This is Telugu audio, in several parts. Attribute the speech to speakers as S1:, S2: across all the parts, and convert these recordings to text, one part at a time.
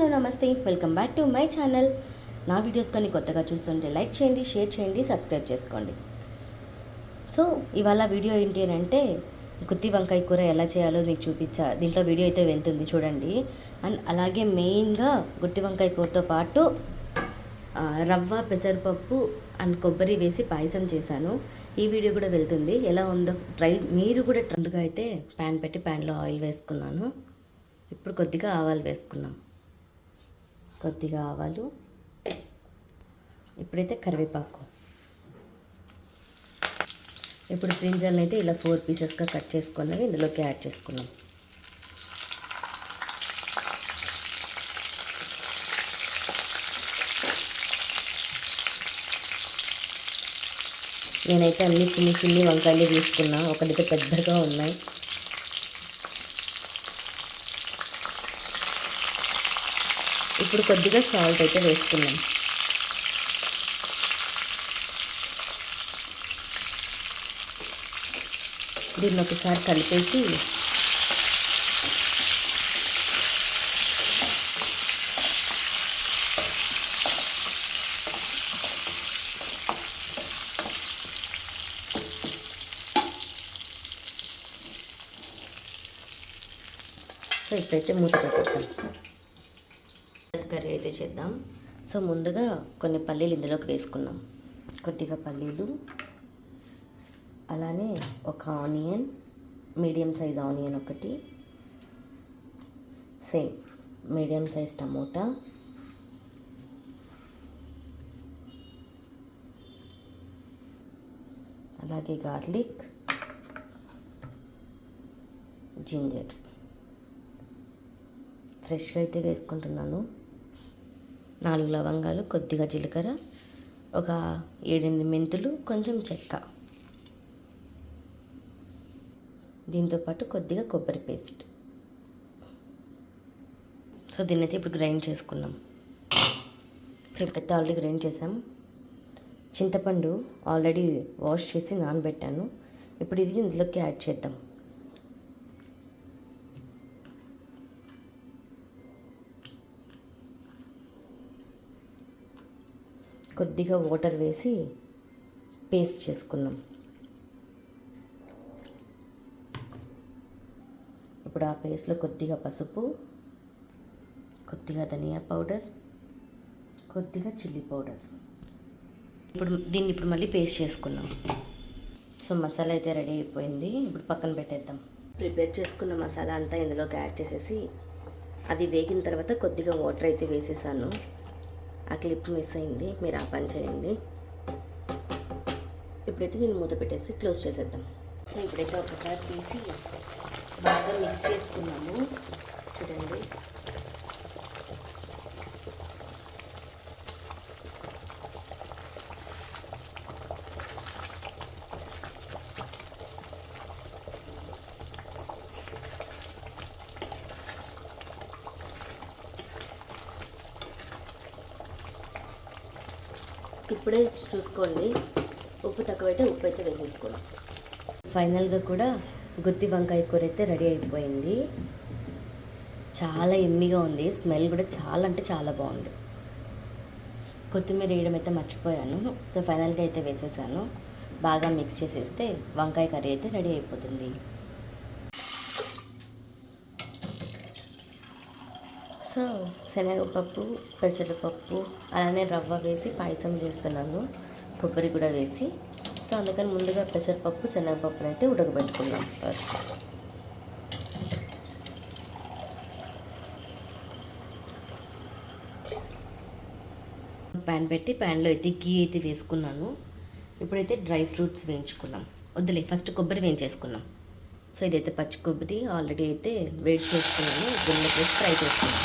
S1: హలో నమస్తే, welcome back to my channel. నా వీడియోస్ కానీ కొత్తగా చూస్తుంటే లైక్ చేయండి, షేర్ చేయండి, సబ్స్క్రైబ్ చేసుకోండి. సో ఇవాళ వీడియో ఏంటి అని అంటే గుత్తి వంకాయ కూర ఎలా చేయాలో మీకు చూపించా. దీంట్లో వీడియో అయితే వెళ్తుంది చూడండి. అండ్ అలాగే మెయిన్గా గుత్తి వంకాయ కూరతో పాటు రవ్వ, పెసరపప్పు అండ్ కొబ్బరి వేసి పాయసం చేశాను. ఈ వీడియో కూడా వెళ్తుంది. ఎలా ఉందో మీరు కూడా ముందుగా అయితే ప్యాన్ పెట్టి ప్యాన్లో ఆయిల్ వేసుకున్నాను. ఇప్పుడు కొద్దిగా ఆవాలు వేసుకున్నాం. కొద్దిగా ఆవాలు, ఇప్పుడైతే కరివేపాకు. ఇప్పుడు బ్రింజాల్ని అయితే ఇలా 4 పీసెస్గా కట్ చేసుకున్నవి ఇందులోకి యాడ్ చేసుకున్నాం. నేనైతే అన్ని చిన్ని వంకాయలు తీసుకున్నా, ఒకటైతే పెద్దగా ఉన్నాయి. ఇప్పుడు కొద్దిగా సాల్ట్ అయితే వేసుకున్నాం. దీన్ని ఒకసారి కలిపేసి సో ఇప్పుడైతే మూత పెట్టేద్దాం. కర్రీ అయితే చేద్దాం. సో ముందుగా కొన్ని పల్లీలు ఇందులోకి వేసుకున్నాం. కొద్దిగా పల్లీలు, అలానే ఒక ఆనియన్, మీడియం సైజ్ ఆనియన్ ఒకటి, సేమ్ మీడియం సైజ్ టమోటా, అలాగే గార్లిక్, జింజర్ ఫ్రెష్గా అయితే వేసుకుంటున్నాను. 4 లవంగాలు, కొద్దిగా జీలకర్ర, ఒక 7-8 మెంతులు, కొంచెం చెక్క, దీంతోపాటు కొద్దిగా కొబ్బరి పేస్ట్. సో దీన్ని అయితే ఇప్పుడు గ్రైండ్ చేసుకున్నాం. ఇప్పుడైతే ఆల్రెడీ గ్రైండ్ చేసాం. చింతపండు ఆల్రెడీ వాష్ చేసి నానబెట్టాను. ఇప్పుడు ఇది ఇందులోకి యాడ్ చేద్దాం. కొద్దిగా వాటర్ వేసి పేస్ట్ చేసుకున్నాం. ఇప్పుడు ఆ పేస్ట్లో కొద్దిగా పసుపు, కొద్దిగా ధనియా పౌడర్, కొద్దిగా చిల్లీ పౌడర్. దీన్ని మళ్ళీ పేస్ట్ చేసుకున్నాం. సో మసాలా అయితే రెడీ అయిపోయింది. ఇప్పుడు పక్కన పెట్టేద్దాం. ప్రిపేర్ చేసుకున్న మసాలా అంతా ఇందులోకి యాడ్ చేసేసి అది వేగిన తర్వాత కొద్దిగా వాటర్ అయితే వేసేసాను. ఆ క్లిప్ మిస్ అయింది, మీరు ఆ పని చేయండి. ఇప్పుడైతే దీన్ని మూత పెట్టేసి క్లోజ్ చేసేద్దాం. సో ఇప్పుడైతే ఒకసారి తీసి బాగా మిక్స్ చేసుకున్నాము. చూడండి, ఇప్పుడే చూసుకోండి, ఉప్పు తక్కువైతే ఉప్పు అయితే వేసేసుకోండి. ఫైనల్గా కూడా గుత్తి వంకాయ కూర అయితే రెడీ అయిపోయింది. చాలా ఎమ్మిగా ఉంది, స్మెల్ కూడా చాలా అంటే చాలా బాగుంది. కొత్తిమీర వేయడం అయితే మర్చిపోయాను. సో ఫైనల్గా అయితే వేసేసాను. బాగా మిక్స్ చేసేస్తే వంకాయ కర్రీ అయితే రెడీ అయిపోతుంది. సో శనగపప్పు, పెసరపప్పు, అలానే రవ్వ వేసి పాయసం చేస్తున్నాను, కొబ్బరి కూడా వేసి. సో అందుకని ముందుగా పెసరపప్పు, శనగపప్పును అయితే ఉడకబెట్టుకుందాం. ఫస్ట్ ప్యాన్ పెట్టి ప్యాన్లో అయితే గీ అయితే వేసుకున్నాను. ఇప్పుడైతే డ్రై ఫ్రూట్స్ వేయించుకున్నాం. వద్దులే, ఫస్ట్ కొబ్బరి వేయించేసుకున్నాం. సో ఇదైతే పచ్చి కొబ్బరి ఆల్రెడీ అయితే వేడి చేసుకున్నాను. గిన్నె వేసి ఫ్రై చేసుకున్నాను.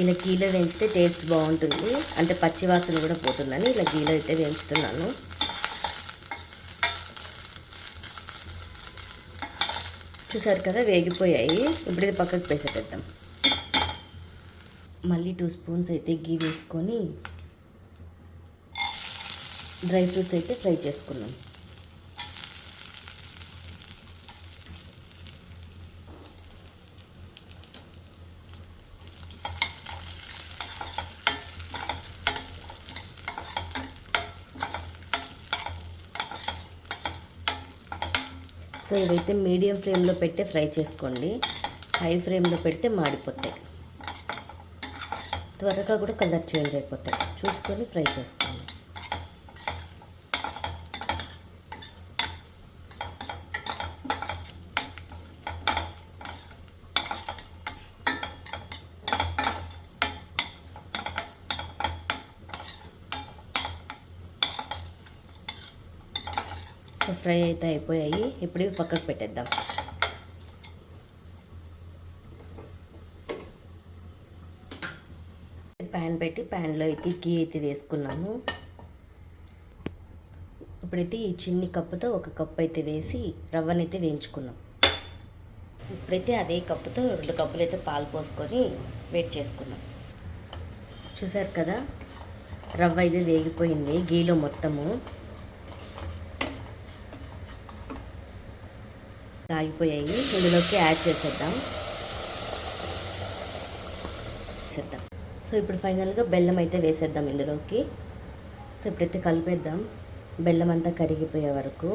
S1: ఇలా గీలో వేయించితే టేస్ట్ బాగుంటుంది, అంటే పచ్చి వాసన కూడా పోతుందని ఇలా గీలో అయితే వేయించుతున్నాను. చూసారు కదా, వేగిపోయాయి. ఇప్పుడు ఇది పక్కకు వేసేద్దాం. మళ్ళీ 2 స్పూన్స్ అయితే గీ వేసుకొని డ్రై ఫ్రూట్స్ అయితే ఫ్రై చేసుకున్నాం. సో ఇవైతే మీడియం ఫ్లేమ్లో పెట్టి ఫ్రై చేసుకోండి, హై ఫ్లేమ్లో పెడితే మాడిపోతాయి, త్వరగా కూడా కలర్ చేంజ్ అయిపోతాయి. చూసుకొని ఫ్రై చేసుకోండి. సో ఫ్రై అయితే అయిపోయాయి. ఇప్పుడు ఇవి పక్కకు పెట్టేద్దాం. ప్యాన్ పెట్టి ప్యాన్లో అయితే గీ అయితే వేసుకున్నాను. ఇప్పుడైతే ఈ చిన్ని కప్పుతో 1 కప్పు అయితే వేసి రవ్వనైతే వేయించుకున్నాం. ఇప్పుడైతే అదే కప్పుతో 2 కప్పులు అయితే పాలు పోసుకొని వేడి చేసుకున్నాం. చూసారు కదా, రవ్వ అయితే వేగిపోయింది గీలో మొత్తము. ఆగిపోయాయి. ఇందులోకి యాడ్ చేసేద్దాం. సో ఇప్పుడు ఫైనల్గా బెల్లం అయితే వేసేద్దాం ఇందులోకి. సో ఇప్పుడైతే కలిపేద్దాం బెల్లం అంతా కరిగిపోయే వరకు.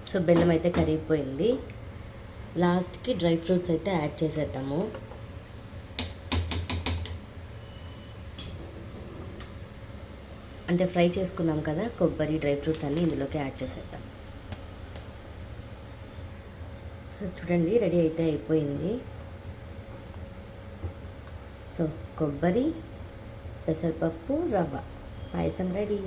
S1: సో బెల్లం అయితే కరిగిపోయింది. లాస్ట్కి డ్రై ఫ్రూట్స్ అయితే యాడ్ చేసేద్దాము. అంటే ఫ్రై చేసుకున్నాం కదా కొబ్బరి, డ్రై ఫ్రూట్స్ అన్నీ ఇందులోకి యాడ్ చేసేద్దాం. సో చూడండి, రెడీ అయితే అయిపోయింది. సో కొబ్బరి, పెసరపప్పు, రవ్వ పాయసం రెడీ.